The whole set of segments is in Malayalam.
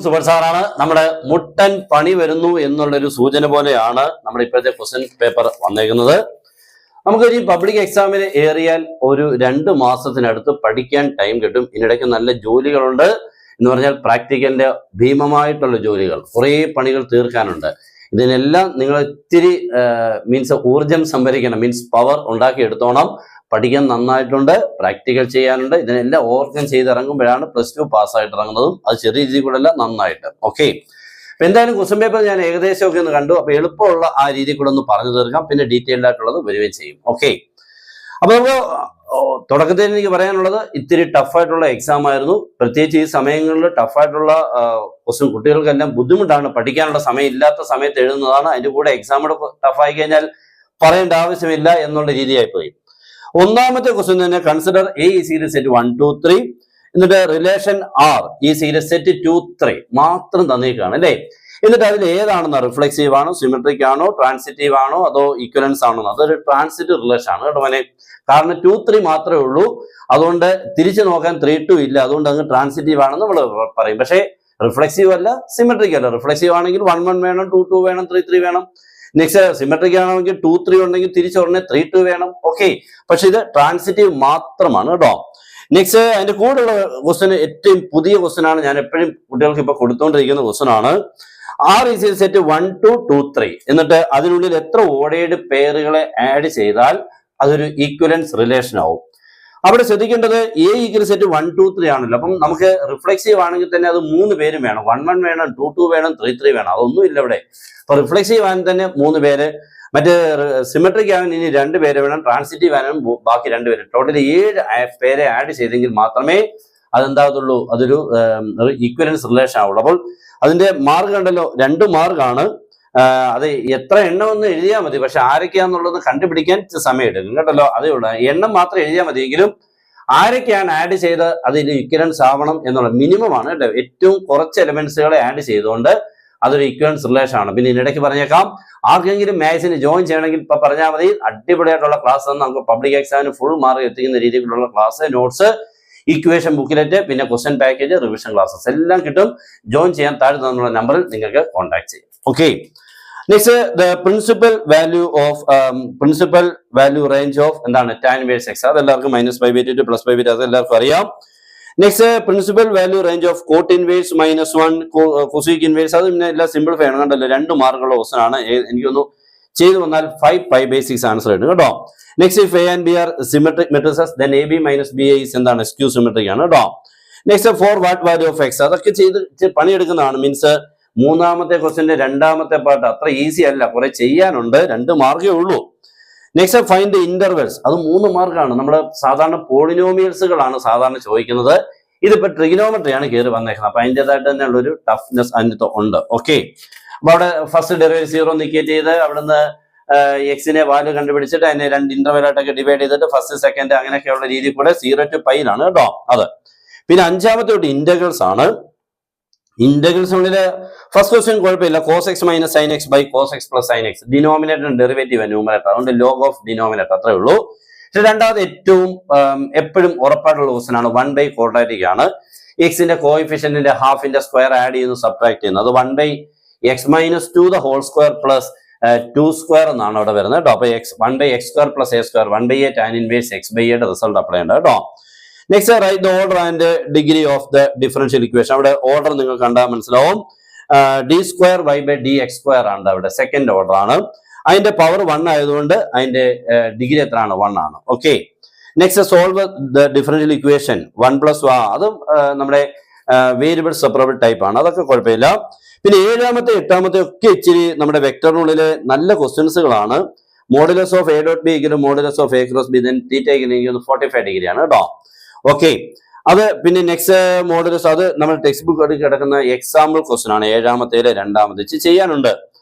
സുബർ സാറാണ്. നമ്മുടെ മുട്ടൻ പണി വരുന്നു എന്നുള്ളൊരു സൂചന പോലെയാണ് നമ്മുടെ ഇപ്പോഴത്തെ ക്വസ്റ്റ്യൻ പേപ്പർ വന്നേക്കുന്നത്. നമുക്ക് ഈ പബ്ലിക് എക്സാമിന് ഏറിയാൽ ഒരു 2 മാസത്തിനടുത്ത് പഠിക്കാൻ ടൈം കിട്ടും. ഇതിനിടയ്ക്ക് നല്ല ജോലികളുണ്ട് എന്ന് പറഞ്ഞാൽ പ്രാക്ടിക്കലിന്റെ ഭീമമായിട്ടുള്ള ജോലികൾ, കുറേ പണികൾ തീർക്കാനുണ്ട്. ഇതിനെല്ലാം നിങ്ങൾ ഇത്തിരി ഊർജം സംഭരിക്കണം, പവർ ഉണ്ടാക്കി എടുത്തോണം. പഠിക്കാൻ നന്നായിട്ടുണ്ട്, പ്രാക്ടിക്കൽ ചെയ്യാനുണ്ട്. ഇതിനെല്ലാം ഓവർകം ചെയ്തിറങ്ങുമ്പോഴാണ് +2 പാസ്സായിട്ട് ഇറങ്ങുന്നതും. അത് ചെറിയ രീതിയിൽ കൂടെ അല്ല, നന്നായിട്ട്. ഓക്കെ, അപ്പൊ എന്തായാലും ക്വസ്റ്റ്യൻ പേപ്പർ ഞാൻ ഏകദേശമൊക്കെ ഒന്ന് കണ്ടു. അപ്പൊ എളുപ്പമുള്ള ആ രീതിയിൽ കൂടെ ഒന്ന് പറഞ്ഞു തീർക്കാം, പിന്നെ ഡീറ്റെയിൽഡ് ആയിട്ടുള്ളത് വരികയും ചെയ്യും. ഓക്കെ, അപ്പൊ നമുക്ക് തുടക്കത്തിൽ എനിക്ക് പറയാനുള്ളത് ഇത്തിരി ടഫായിട്ടുള്ള എക്സാം ആയിരുന്നു. പ്രത്യേകിച്ച് ഈ സമയങ്ങളിൽ ടഫായിട്ടുള്ള ക്വസ്റ്റ്യൻ കുട്ടികൾക്കെല്ലാം ബുദ്ധിമുട്ടാണ്. പഠിക്കാനുള്ള സമയം ഇല്ലാത്ത സമയത്ത് എഴുതുന്നതാണ്. അതിന്റെ കൂടെ എക്സാമിടെ ടഫായി കഴിഞ്ഞാൽ പറയേണ്ട ആവശ്യമില്ല എന്നുള്ള രീതിയായി പോയി. ഒന്നാമത്തെ ക്വസ്റ്റ്യൻ തന്നെ, consider A is equal to set 1 2 3, എന്നിട്ട് relation R is equal to set 2 3 മാത്രം തന്നേക്കാണ് അല്ലേ. എന്നിട്ട് അതിൽ ഏതാണെന്ന്, റിഫ്ലെക്സീവ് ആണോ, സിമെട്രിക് ആണോ, ട്രാൻസിറ്റീവ് ആണോ, അതോ ഇക്വലൻസ് ആണോ? അതൊരു ട്രാൻസിറ്റീവ് റിലേഷൻ ആണ് കേട്ടോ മോനെ. കാരണം 2 3 മാത്രമേ ഉള്ളൂ, അതുകൊണ്ട് തിരിച്ചു നോക്കാൻ 3 2 ഇല്ല, അതുകൊണ്ട് അങ്ങ് ട്രാൻസിറ്റീവ് ആണെന്ന് നമ്മൾ പറയും. പക്ഷേ റിഫ്ലെക്സീവ് അല്ല, സിമെട്രിക് അല്ല. റിഫ്ലെക്സീവ് ആണെങ്കിൽ 1 1 വേണം, 2 2 വേണം, 3 3 വേണം. നെക്സ്റ്റ് സിമെട്രിക് ആണെങ്കിൽ 2 3 ഉണ്ടെങ്കിൽ തിരിച്ചുടനെ 3 2 വേണം. ഓക്കെ, പക്ഷെ ഇത് ട്രാൻസിറ്റീവ് മാത്രമാണ് കേട്ടോ. നെക്സ്റ്റ് അതിന്റെ കൂടെയുള്ള ക്വസ്റ്റ്യൻ ഏറ്റവും പുതിയ ക്വസ്റ്റ്യൻ ആണ്, ഞാൻ എപ്പോഴും കുട്ടികൾക്ക് ഇപ്പൊ കൊടുത്തുകൊണ്ടിരിക്കുന്ന ക്വസ്റ്റ്യൻ ആണ്. ആർ ഈസ് സെറ്റ് 1 2 2 3, എന്നിട്ട് അതിനുള്ളിൽ എത്ര ഓർഡേർഡ് പെയറുകളെ ആഡ് ചെയ്താൽ അതൊരു ഈക്വലൻസ് റിലേഷൻ ആവും. അവിടെ ശ്രദ്ധിക്കേണ്ടത് എ ഈക്വൽ സെറ്റ് 1 2 3 ആണല്ലോ. അപ്പം നമുക്ക് റിഫ്ലെക്സീവ് ആണെങ്കിൽ തന്നെ അത് 3 പേരും വേണം. 1 1 വേണം, 2 2 വേണം, 3 3 വേണം. അതൊന്നും ഇല്ല ഇവിടെ. അപ്പൊ റിഫ്ലെക്സീവ് ആണെങ്കിൽ തന്നെ 3 പേര്, മറ്റേ സിമെട്രിക് ആവാൻ ഇനി 2 പേര് വേണം, ട്രാൻസിറ്റീവ് ആനും ബാക്കി 2 പേര്. ടോട്ടൽ 7 പേരെ ആഡ് ചെയ്തെങ്കിൽ മാത്രമേ അതെന്താകത്തുള്ളൂ, അതൊരു ഈക്വലൻസ് റിലേഷൻ ആവുള്ളൂ. അപ്പോൾ അതിന്റെ മാർക്ക് കണ്ടല്ലോ, 2 മാർക്കാണ്. അത് എത്ര എണ്ണം ഒന്ന് എഴുതിയാൽ മതി, പക്ഷെ ആരൊക്കെയാന്നുള്ളത് കണ്ടുപിടിക്കാൻ സമയം എടുക്കും കേട്ടല്ലോ. അതേ ഉള്ളൂ, എണ്ണം മാത്രം എഴുതിയാൽ മതിയെങ്കിലും ആരൊക്കെയാണ് ആഡ് ചെയ്ത് അതിൽ ഈക്വലൻസ് ആവണം എന്നുള്ള മിനിമം ആണ് കേട്ടോ. ഏറ്റവും കുറച്ച് എലമെന്റ്സുകളെ ആഡ് ചെയ്തുകൊണ്ട് അതൊരു ഈക്വലൻസ് റിലേഷൻ ആണ്. പിന്നെ ഇതിനിടയ്ക്ക് പറഞ്ഞേക്കാം, ആർക്കെങ്കിലും മാത്സിന് ജോയിൻ ചെയ്യണമെങ്കിൽ ഇപ്പൊ പറഞ്ഞാൽ മതി. അടിപൊളിയായിട്ടുള്ള ക്ലാസ് ആണ്, നമുക്ക് പബ്ലിക് എക്സാമിന് ഫുൾ മാർക്ക് എത്തിക്കുന്ന രീതിയിലുള്ള ക്ലാസ്, നോട്ട്സ്, ഇക്വേഷൻ ബുക്കിലെറ്റ്, പിന്നെ ക്വസ്റ്റ്യൻ പാക്കേജ്, റിവിഷൻ ക്ലാസ്സസ് എല്ലാം കിട്ടും. ജോയിൻ ചെയ്യാൻ താഴെ തന്നുള്ള നമ്പറിൽ നിങ്ങൾക്ക് കോൺടാക്ട് ചെയ്യാം. Okay, next the principal value range of എന്താണ്, tan ഇൻവേഴ്സ് x. അതെല്ലാവർക്കും -π/2 to +π/2 അതെല്ലാവർക്കും അറിയാം. Next principal value range of cot inverse -1 cosec inverse. അത് പിന്നെ എല്ലാം സിമ്പിൾ ആണ് കണ്ടല്ലോ. 2 മാർക്കുള്ള ക്വസ്റ്റൻ ആണ്. എനിക്കൊന്ന് ചെയ്തു വന്നാൽ 5π/6 ആൻസർ ആയിട്ട് കേട്ടോ. Next if A and B are symmetric matrices, then AB - BA is എന്താണ്, സ്ക്യൂ സിമെട്രിക് ആണ് കേട്ടോ. Next for what value of x. അതൊക്കെ ചെയ്ത് പണിയെടുക്കുന്നതാണ്. മീൻസ് മൂന്നാമത്തെ ക്വസ്റ്റ്യന്റെ രണ്ടാമത്തെ പാർട്ട് അത്ര ഈസി അല്ല, കുറെ ചെയ്യാനുണ്ട്. 2 മാർക്കേ ഉള്ളൂ. Next find intervals. അത് 3 മാർക്കാണ്. നമ്മുടെ സാധാരണ പോളിനോമിയൽസുകളാണ് സാധാരണ ചോദിക്കുന്നത്. ഇതിപ്പോ ട്രിഗണോമെട്രി ആണ് കയറി വന്നേക്കുന്നത്. അപ്പൊ അതിൻ്റെതായിട്ട് തന്നെ ഉള്ളൊരു ടഫ്നെസ് അതിനകത്ത് ഉണ്ട്. ഓക്കെ, അപ്പൊ അവിടെ ഫസ്റ്റ് ഡെറിവേറ്റീവ് 0 നിക്കേറ്റ് ചെയ്ത് അവിടുന്ന് എക്സിനെ വാല്യൂ കണ്ടുപിടിച്ചിട്ട് അതിനെ 2 ഇന്റർവെൽ ആയിട്ടൊക്കെ ഡിവൈഡ് ചെയ്തിട്ട് ഫസ്റ്റ് സെക്കൻഡ് അങ്ങനെയൊക്കെയുള്ള രീതിയിൽ കൂടെ 0 to π കേട്ടോ അത്. പിന്നെ 5ാമത്തെ തൊട്ട് ഇന്റഗ്രൽസ് ആണ്. ഇന്റഗ്രൽസിനുള്ളില് ഫസ്റ്റ് ക്വസ്റ്റ്യൻ കുഴപ്പമില്ല, cos x - sin x by cos x plus sin x. Denominator derivative numerator, അതുകൊണ്ട് log ഓഫ് ഡിനോമിനേറ്റർ അത്രേ ഉള്ളൂ. പക്ഷെ രണ്ടാമത് ഏറ്റവും എപ്പോഴും ഉറപ്പായിട്ടുള്ള ക്വസ്റ്റ്യൻ ആണ്, 1 quadratic ആണ്. എക്സിന്റെ കോഎഫിഷ്യന്റിന്റെ ഹാഫിന്റെ സ്ക്വയർ ആഡ് ചെയ്യുന്നു, സബ്ട്രാക്ട് ചെയ്യുന്നു. അത് 1/x - 2 the whole square plus 2 square എന്നാണ് അവിടെ വരുന്നത് കേട്ടോ. അപ്പൊ 1/x² plus a², 1/a tan inverse x/a യുടെ റിസൾട്ട് അപ്ലൈ ചെയ്യണ്ട കേട്ടോ. Next write the order and degree of the differential equation. അവിടെ ഓർഡർ നിങ്ങൾ കണ്ടാൽ മനസ്സിലാവും. d² y/dx² ആണ് അവിടെ, സെക്കൻഡ് ഓർഡർ ആണ്. അതിന്റെ പവർ 1 ആയതുകൊണ്ട് അതിന്റെ ഡിഗ്രി എത്രയാണ്, 1 ആണ്. Okay, next solve the differential equation 1 + അതും നമ്മുടെ വേരിയബിൾ സെപ്പറബിൾ ടൈപ്പ് ആണ്, അതൊക്കെ കുഴപ്പമില്ല. പിന്നെ 7ാമത്തെ 8ാമത്തെ ഒക്കെ ഇച്ചിരി നമ്മുടെ വെക്ടറിനുള്ളിലെ നല്ല ക്വസ്റ്റ്യൻസുകളാണ്. Modulus of a.b = modulus of a × b, then θ = 45 degree ആണ് കേട്ടോ. ഓക്കെ, അത് പിന്നെ നെക്സ്റ്റ് മോഡുലസ്, അത് നമ്മൾ ടെക്സ്റ്റ് ബുക്ക് എടുത്ത് കിടക്കുന്ന എക്സാമ്പിൾ ക്വസ്റ്റൻ ആണ്. 7ാമത്തേല് 2ാമത് ചെയ്യാനുണ്ട്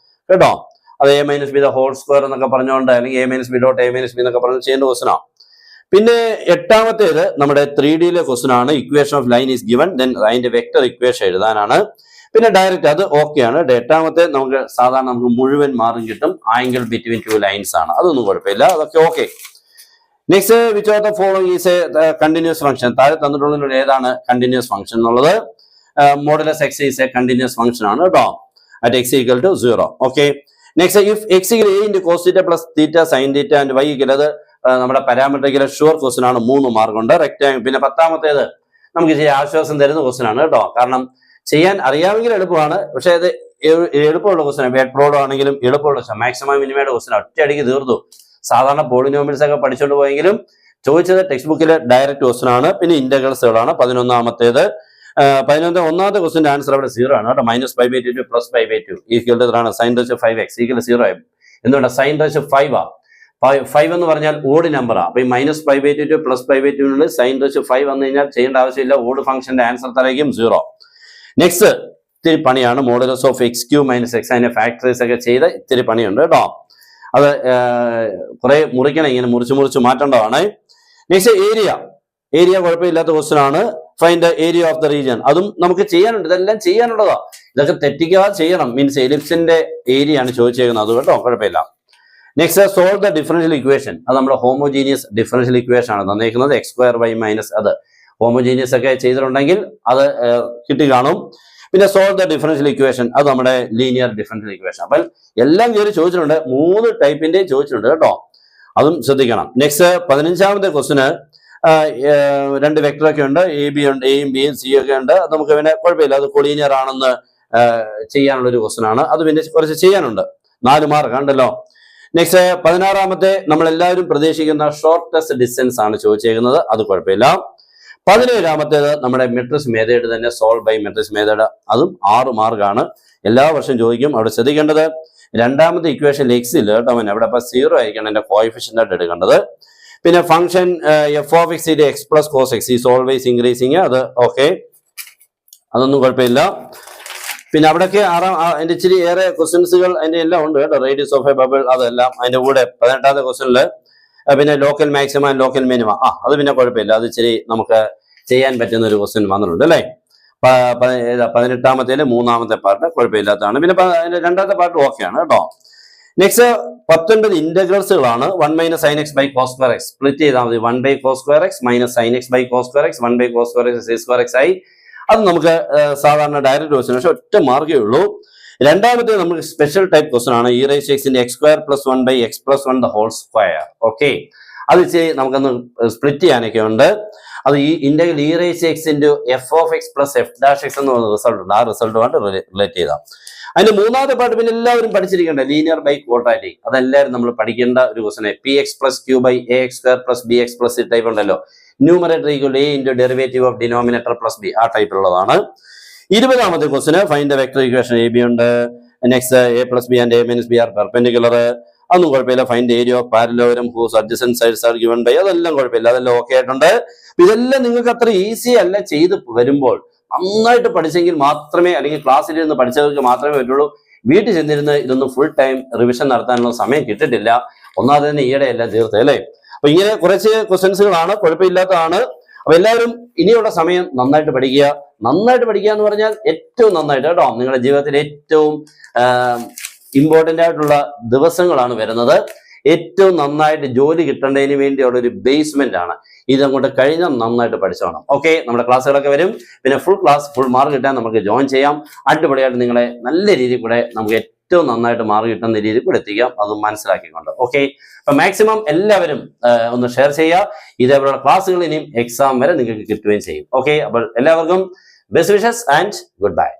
കേട്ടോ. അത് a - b the whole square എന്നൊക്കെ പറഞ്ഞുകൊണ്ട്, അല്ലെങ്കിൽ a - b dot a - b എന്നൊക്കെ പറഞ്ഞ് ചെയ്യേണ്ട ക്വസ്റ്റൻ ആണ്. പിന്നെ 8ാമത്തേത് നമ്മുടെ 3D ക്വസ്റ്റൻ ആണ്. Equation of line is given, then അതിന്റെ വെക്ടർ ഇക്വേഷൻ എഴുതാനാണ്. പിന്നെ ഡയറക്റ്റ് അത് ഓക്കെ ആണ്. 8ാമത്തെ നമുക്ക് സാധാരണ നമുക്ക് മുഴുവൻ മാർക്കും കിട്ടും. ആംഗിൾ ബിറ്റ്വീൻ 2 ലൈൻസ് ആണ്, അതൊന്നും കുഴപ്പമില്ല, അതൊക്കെ okay. Next which of the following is a continuous function. താഴെ തന്നിട്ടുള്ള ഏതാണ് കണ്ടിന്യൂസ് ഫംഗ്ഷൻ എന്നുള്ളത്? Modulus x is a continuous function ആണ് കേട്ടോ. At x equal to 0. Okay, next if x equal a into cos theta plus theta sine theta and y equal, അത് നമ്മുടെ പാരാമെട്രിക്കിലെ ഷുവർ ക്വസ്റ്റൻ ആണ്. 3 മാർക്ക് ഉണ്ട്. റെക്ടാങ്കിൾ. പിന്നെ 10ാമത്തേത് നമുക്ക് ചെയ്യാൻ ആശ്വാസം തരുന്ന ക്വസ്റ്റൻ ആണ് കേട്ടോ. കാരണം ചെയ്യാൻ അറിയാമെങ്കിൽ എളുപ്പമാണ്, പക്ഷെ അത് എളുപ്പമുള്ള ക്വസ്റ്റൻ. വേഡ് പ്രോബ്ലം ആണെങ്കിലും എളുപ്പമുള്ള ക്വസ്റ്റൻ, മാക്സിമം മിനിമയുടെ ക്വസ്റ്റൻ ഒറ്റയടിക്ക് തീർത്തു. സാധാരണ പോളിനോമിയൽസ് ഒക്കെ പഠിച്ചുകൊണ്ട് പോയെങ്കിലും ചോദിച്ചത് ടെക്സ്റ്റ് ബുക്കിലെ ഡയറക്റ്റ് ക്വസ്റ്റൻ ആണ്. പിന്നെ ഇന്റഗ്രൽസുകളാണ്. 11ാമത്തേത്. 11ാമത്തെ ക്വസ്റ്റിന്റെ ആൻസർ അവിടെ 0 ആണ് കേട്ടോ. -π/2 to +π/2 ഈക്വൽ ടു ആണ് sin റേഷ്യോ 5x ഈക്വൽ 0 ആയി. എന്തുകൊണ്ട് sin റേഷ്യോ 5 ആ. 5 എന്ന് പറഞ്ഞാൽ ഓഡ് നമ്പറാ. അപ്പൊ ഈ -π/2 to +π/2 sin റേഷ്യോ 5 വന്നു കഴിഞ്ഞാൽ ചെയ്യേണ്ട ആവശ്യമില്ല. ഓഡ് ഫംഗ്ഷന്റെ ആൻസർ തരയ്ക്കും 0. നെക്സ്റ്റ് ഇത്തിരി പണിയാണ്. മോഡുലസ് ഓഫ് x³ - x അതിന്റെ ഫാക്ടറീസ് ഒക്കെ ചെയ്ത് ഇത്തിരി പണിയുണ്ട് കേട്ടോ. അത് കുറെ മുറിക്കണം, ഇങ്ങനെ മുറിച്ച് മാറ്റേണ്ടതാണ്. നെക്സ്റ്റ് ഏരിയ കുഴപ്പമില്ലാത്ത ക്വസ്റ്റൻ ആണ്. Find the area of the region. അതും നമുക്ക് ചെയ്യാനുണ്ട്. ഇതെല്ലാം ചെയ്യാനുള്ളതാ. ഇതൊക്കെ തെറ്റിക്കാതെ ചെയ്യണം. മീൻസ് എലിപ്സിന്റെ ഏരിയ ആണ് ചോദിച്ചേക്കുന്നത്. അത് കേട്ടോ, കുഴപ്പമില്ല. Next solve the differential equation. അത് നമ്മുടെ ഹോമോജീനിയസ് ഡിഫറൻഷ്യൽ ഇക്വേഷൻ ആണ് തന്നേക്കുന്നത്. x²y- അത് ഹോമോജീനിയസ് ഒക്കെ ചെയ്തിട്ടുണ്ടെങ്കിൽ അത് കിട്ടി കാണും. പിന്നെ സോൾവ് ദ ഡിഫറൻഷ്യൽ ഇക്വേഷൻ, അത് നമ്മുടെ ലീനിയർ ഡിഫറൻഷ്യൽ ഇക്വേഷൻ. അപ്പം എല്ലാം കയറി ചോദിച്ചിട്ടുണ്ട്. 3 ടൈപ്പിന്റെ ചോദിച്ചിട്ടുണ്ട് കേട്ടോ. അതും ശ്രദ്ധിക്കണം. നെക്സ്റ്റ് 15ാമത്തെ ക്വസ്റ്റിന് 2 വെക്ടറൊക്കെ ഉണ്ട്. AB ഉണ്ട്, എയും ബിയും സിയും ഒക്കെ ഉണ്ട്. അത് നമുക്ക് പിന്നെ കുഴപ്പമില്ല. അത് കൊളീനിയർ ആണെന്ന് ചെയ്യാനുള്ള ഒരു ക്വസ്റ്റൻ ആണ്. അത് പിന്നെ കുറച്ച് ചെയ്യാനുണ്ട്. 4 മാർക്ക് ഉണ്ടല്ലോ. നെക്സ്റ്റ് 16ാമത്തെ നമ്മളെല്ലാവരും പ്രതീക്ഷിക്കുന്ന ഷോർട്ടസ്റ്റ് ഡിസ്റ്റൻസ് ആണ് ചോദിച്ചേക്കുന്നത്. അത് കുഴപ്പമില്ല. 17ാമത്തേത് നമ്മുടെ മെട്രിക്സ് മെത്തേഡ് തന്നെ, സോൾവ് ബൈ മെട്രിക്സ് മെത്തേഡ്. അതും 6 മാർക്കാണ്. എല്ലാ വർഷവും ചോദിക്കും. അവിടെ ശ്രദ്ധിക്കേണ്ടത് 2ാമത്തെ ഇക്വേഷൻ എക്സിൽ കേട്ടോ. അവിടെ അപ്പൊ 0 ആയിരിക്കണം എന്റെ കോഎഫിഷ്യന്റ് ആയിട്ട് എടുക്കേണ്ടത്. പിന്നെ function f(x) x + cos x is always increasing. അത് ഓക്കെ, അതൊന്നും കുഴപ്പമില്ല. പിന്നെ അവിടെയൊക്കെ അതിന്റെ ഇച്ചിരി ഏറെ ക്വസ്റ്റ്യൻസുകൾ അതിന്റെ എല്ലാം ഉണ്ട് കേട്ടോ. റേഡിയസ് ഓഫ് എ ബബിൾ, അതെല്ലാം അതിന്റെ കൂടെ 18ാമത്തെ ക്വസ്റ്റ്യനിൽ. പിന്നെ local maximum and local minima, അത് പിന്നെ കുഴപ്പമില്ല. അത് ഇച്ചിരി നമുക്ക് ചെയ്യാൻ പറ്റുന്ന ഒരു ക്വസ്റ്റ്യൻ വന്നിട്ടുണ്ട് അല്ലേ. 18ാമത്തേല് 3ാമത്തെ പാർട്ട് കുഴപ്പമില്ലാത്തതാണ്. പിന്നെ അതിന്റെ 2ാമത്തെ പാർട്ട് ഓക്കെയാണ് കേട്ടോ. Next 19 ഇന്റഗ്രൽസുകളാണ്. 1 - sin x / cos²x split ചെയ്താൽ മതി. 1 / cos²x - sin x / cos²x 1 / cos²x c²x ആയി. അത് നമുക്ക് സാധാരണ ഡയറക്റ്റ് ക്വസ്റ്റൻ, പക്ഷെ ഒറ്റ മാർക്കേ ഉള്ളൂ. 2ാമത്തെ നമുക്ക് സ്പെഷ്യൽ ടൈപ്പ് ക്വസ്റ്റൻ ആണ്. e⁻x ന്റെ x² + 1 / x + 1 the whole square. Okay, അത് നമുക്കൊന്ന് സ്പ്ലിറ്റ് ചെയ്യാനൊക്കെ ഉണ്ട്. അത് ഈ ഇന്റഗ്രൽ e⁻x f(x + f'(x) എന്ന് പറയുന്ന റിസൾട്ട് ഉണ്ട്. ആ റിസൾട്ടുമായിട്ട് റിലേറ്റ് ചെയ്താൽ അതിന്റെ 3ാമത്തെ പാർട്ട് പിന്നെ എല്ലാവരും പഠിച്ചിരിക്കേണ്ട ലീനിയർ ബൈ ക്വാഡ്രാറ്റിക്. അതെല്ലാവരും നമ്മൾ പഠിക്കേണ്ട ഒരു question. px + q / ax² + bx + c type ഉണ്ടല്ലോ. Numerator equal a × derivative of denominator + b, ആ ടൈപ്പിലുള്ളതാണ്. 20ാമത്തെ ക്വസ്റ്റന് find the vector equation AB ഉണ്ട്. Next a + b and a - b are perpendicular. അതൊന്നും കുഴപ്പമില്ല. Find area of parallelogram whose adjacent sides are given by, അതെല്ലാം കുഴപ്പമില്ല. അതെല്ലാം ഓക്കെ ആയിട്ടുണ്ട്. ഇതെല്ലാം നിങ്ങൾക്ക് അത്ര ഈസി അല്ല ചെയ്ത് വരുമ്പോൾ. നന്നായിട്ട് പഠിച്ചെങ്കിൽ മാത്രമേ, അല്ലെങ്കിൽ ക്ലാസ്സിലിരുന്ന് പഠിച്ചവർക്ക് മാത്രമേ പറ്റുള്ളൂ. വീട്ടിൽ ചെന്നിരുന്ന് ഇതൊന്നും ഫുൾ ടൈം റിവിഷൻ നടത്താനുള്ള സമയം കിട്ടിട്ടില്ല. ഒന്നാമത് തന്നെ ഈയിടെ എല്ലാം തീർത്ത് അല്ലേ. അപ്പൊ ഇങ്ങനെ കുറച്ച് ക്വസ്റ്റ്യൻസുകളാണ്, കുഴപ്പമില്ലാത്തതാണ്. അപ്പൊ എല്ലാവരും ഇനിയുള്ള സമയം നന്നായിട്ട് പഠിക്കുക. നന്നായിട്ട് പഠിക്കുക എന്ന് പറഞ്ഞാൽ ഏറ്റവും നന്നായിട്ട് കേട്ടോ. നിങ്ങളുടെ ജീവിതത്തിൽ ഏറ്റവും ഇമ്പോർട്ടൻ്റ് ആയിട്ടുള്ള ദിവസങ്ങളാണ് വരുന്നത്. ഏറ്റവും നന്നായിട്ട് ജോലി കിട്ടേണ്ടതിന് വേണ്ടിയുള്ള ഒരു ബേസ്മെന്റ് ആണ്. ഇതങ്ങോട്ട് കഴിഞ്ഞാൽ നന്നായിട്ട് പഠിച്ചോണം. ഓക്കെ, നമ്മുടെ ക്ലാസ്സുകളൊക്കെ വരും. പിന്നെ ഫുൾ മാർക്ക് കിട്ടാൻ നമുക്ക് ജോയിൻ ചെയ്യാം. അടിപൊളിയായിട്ട് നിങ്ങളെ നല്ല രീതിയിൽ കൂടെ നമുക്ക് ഏറ്റവും നന്നായിട്ട് മാർക്ക് കിട്ടുന്ന രീതിയിൽ കൂടെ എത്തിക്കാം. അത് മനസ്സിലാക്കിക്കൊണ്ട്. ഓക്കെ, അപ്പൊ മാക്സിമം എല്ലാവരും ഒന്ന് ഷെയർ ചെയ്യുക. ഇതേപോലുള്ള ക്ലാസ്സുകൾ ഇനിയും എക്സാം വരെ നിങ്ങൾക്ക് കിട്ടുകയും ചെയ്യും. ഓക്കെ, അപ്പോൾ എല്ലാവർക്കും best wishes and good bye.